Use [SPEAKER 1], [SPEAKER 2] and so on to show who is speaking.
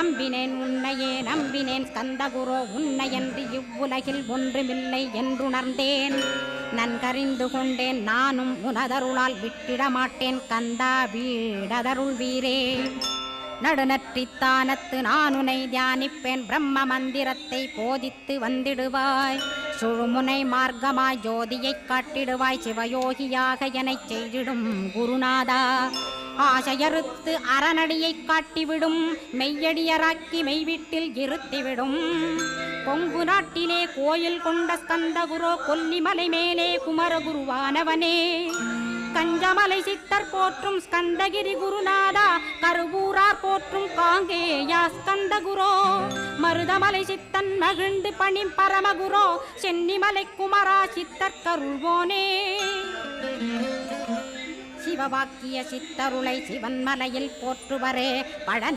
[SPEAKER 1] நம்பினேன் உன்னையே நம்பினேன் ஸ்கந்தகுரோ உன்னையன்று இவ்வுலகில் ஒன்றுமில்லை என்றுணர்ந்தேன். நன்கறிந்து கொண்டேன் நானும் உனதருளால் விட்டிட மாட்டேன் கந்தா வீடதருள் வீரே. நடுநற்றித்தானத்து நானுனை தியானிப்பேன் பிரம்ம மந்திரத்தை போதித்து வந்திடுவாய். சுழுமுனை மார்க்கமாய் ஜோதியைக் காட்டிடுவாய் சிவயோகியாக எனச் செய்திடும் குருநாதா. ஆசையறுத்து அறநடியைக் காட்டிவிடும் மெய்யடியராக்கி மெய்வீட்டில் இருத்திவிடும். கொங்கு நாட்டிலே கோயில் கொண்ட ஸ்கந்தகுரோ கொல்லிமலை மேலே குமரகுருவானவனே. கஞ்சமலை சித்தர் போற்றும் ஸ்கந்தகிரி குருநாதா கருவூரார் போற்றும் காங்கேயா ஸ்கந்தகுரோ. மருதமலை சித்தன் மகிழ்ந்து பணிம் பரமகுரோ சென்னிமலை குமரா சித்தர் கருள்வோனே. சிவவாக்கிய சித்தருளை சிவன்மலையில் போற்றுவரே பழ